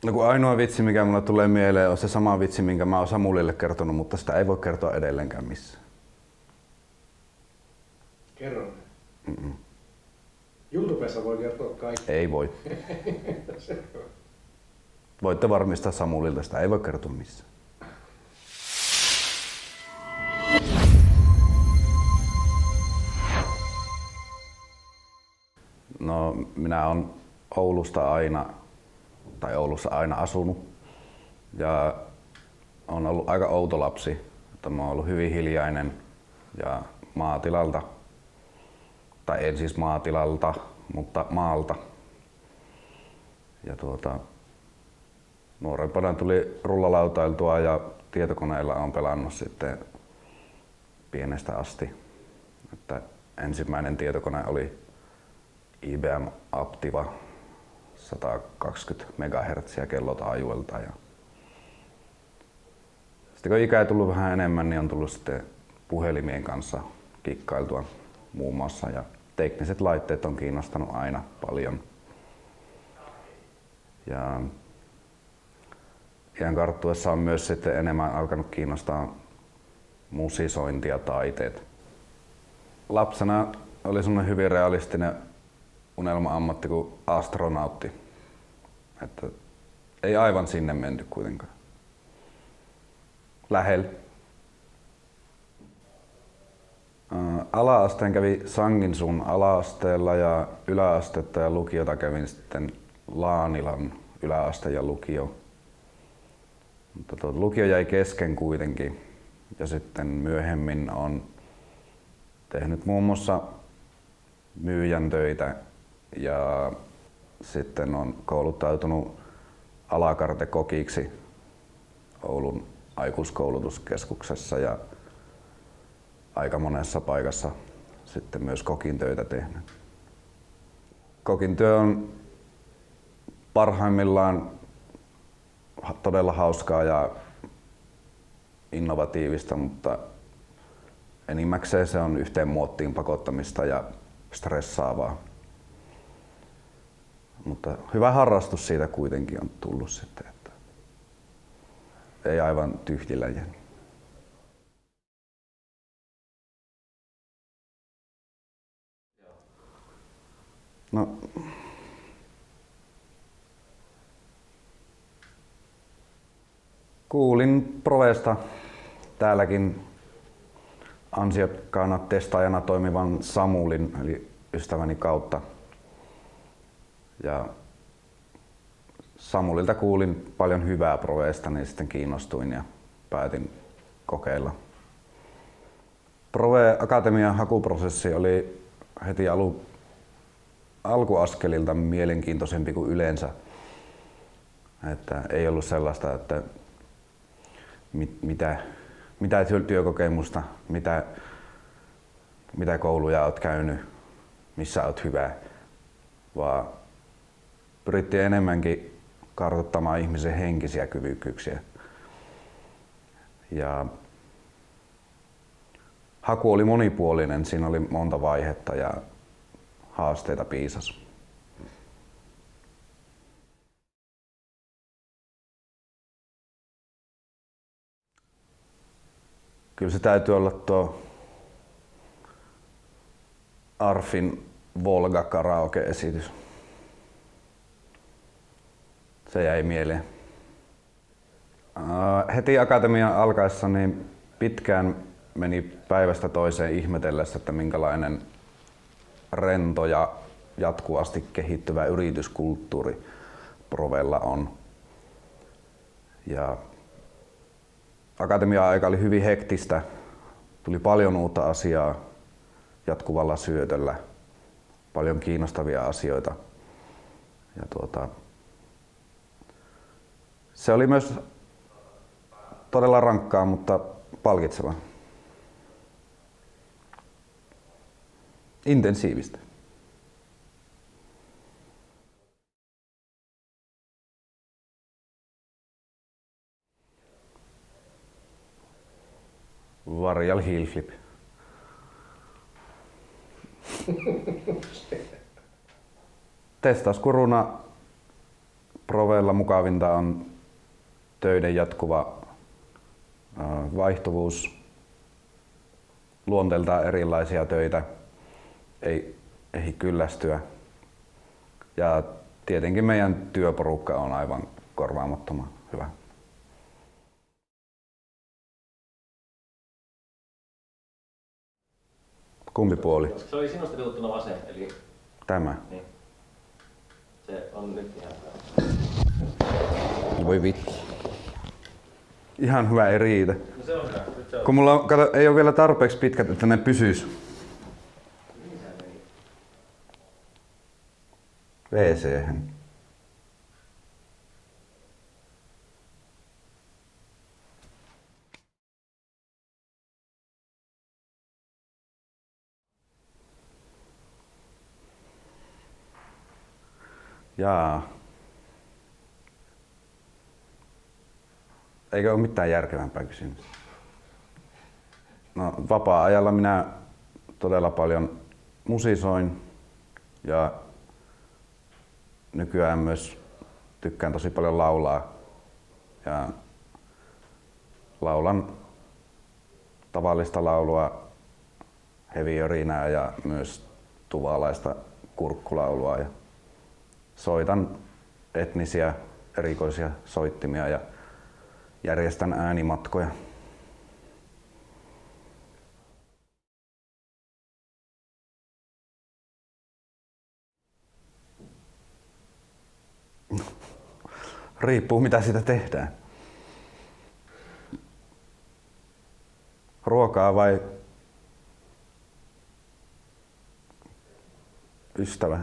No kun ainoa vitsi, mikä mulle tulee mieleen, on se sama vitsi, minkä mä oon Samulille kertonut, mutta sitä ei voi kertoa edelleenkään missään. Kerro ne. YouTubessa voi kertoa kaikki. Ei voi. Voitte varmistaa Samulilta, sitä ei voi kertoa missään. No, minä olen Oulusta aina asunut ja olen ollut aika outo lapsi. Että mä oon ollut hyvin hiljainen ja maatilalta, tai en siis maatilalta, mutta maalta. Ja nuorempana tuli rullalautailtua ja tietokoneilla on pelannut sitten pienestä asti. Että ensimmäinen tietokone oli IBM Aptiva 120 MHz kellotaajuudelta. Ja sitten kun ikää tullut vähän enemmän, niin on tullut sitten puhelimien kanssa kikkailtua muun muassa. Ja tekniset laitteet on kiinnostanut aina paljon. Ja iän karttuessa on myös sitten enemmän alkanut kiinnostaa musisointi ja taiteet. Lapsena oli semmoinen hyvin realistinen unelma-ammatti kuin astronautti. Että ei aivan sinne menty kuitenkaan. Lähellä. Ala-asteen kävi Sanginsuun ala-asteella ja yläastetta ja lukiota kävin sitten Laanilan yläaste ja lukio. Mutta lukio jäi kesken kuitenkin ja sitten myöhemmin on tehnyt muun muassa myyjän töitä ja sitten on kouluttautunut alakartekokiksi Oulun aikuiskoulutuskeskuksessa ja aika monessa paikassa sitten myös kokin töitä tehnyt. Kokin työ on parhaimmillaan todella hauskaa ja innovatiivista, mutta enimmäkseen se on yhteen muottiin pakottamista ja stressaavaa. Mutta hyvä harrastus siitä kuitenkin on tullut sitten, että ei aivan tyhjillä jäänyt. No, kuulin Provesta täälläkin ansiokkaana testaajana toimivan Samulin eli ystäväni kautta. Ja Samulilta kuulin paljon hyvää Provesta, niin sitten kiinnostuin ja päätin kokeilla. Prove Akatemian hakuprosessi oli heti alkuaskelilta mielenkiintoisempi kuin yleensä. Että ei ollut sellaista, että mitä työkokemusta, mitä kouluja olet käynyt, missä olet hyvä, vaan pyrittiin enemmänkin kartoittamaan ihmisen henkisiä kyvykkyyksiä. Ja haku oli monipuolinen, siinä oli monta vaihetta ja haasteita piisasi. Kyllä se täytyy olla tuo Arfin Volga karaoke-esitys. Se jäi mieleen. Heti akatemian alkaessa niin pitkään meni päivästä toiseen ihmetellessä, että minkälainen rento ja jatkuvasti kehittyvä yrityskulttuuri Provella on. Ja akatemia-aika oli hyvin hektistä. Tuli paljon uutta asiaa jatkuvalla syötöllä. Paljon kiinnostavia asioita. Ja se oli myös todella rankkaa, mutta palkitsevaa. Intensiivistä. Varial heel flip. Testauskuruna Provella mukavinta on töiden jatkuva vaihtuvuus, luonteeltaan erilaisia töitä, ei ehdi kyllästyä. Ja tietenkin meidän työporukka on aivan korvaamattoman hyvä. Kumpi puoli? Se oli sinusta katsottuna vasen, eli Tämä. niin. Se on nyt ihan Voi vittu. Ihan hyvä, ei riitä. No se on hyvä. Nyt se on. Kun mulla on, kato, ei ole vielä tarpeeksi pitkät, että ne pysyis. WC-hän. Jaa. Eikö ole mitään järkevämpää kysymystä? No, vapaa-ajalla minä todella paljon musisoin ja nykyään myös tykkään tosi paljon laulaa. Ja laulan tavallista laulua, heviörinää ja myös tuvalaista kurkkulaulua. Ja soitan etnisiä erikoisia soittimia ja järjestän äänimatkoja. Riippuu mitä siitä tehdään. Ruokaa vai ystävä?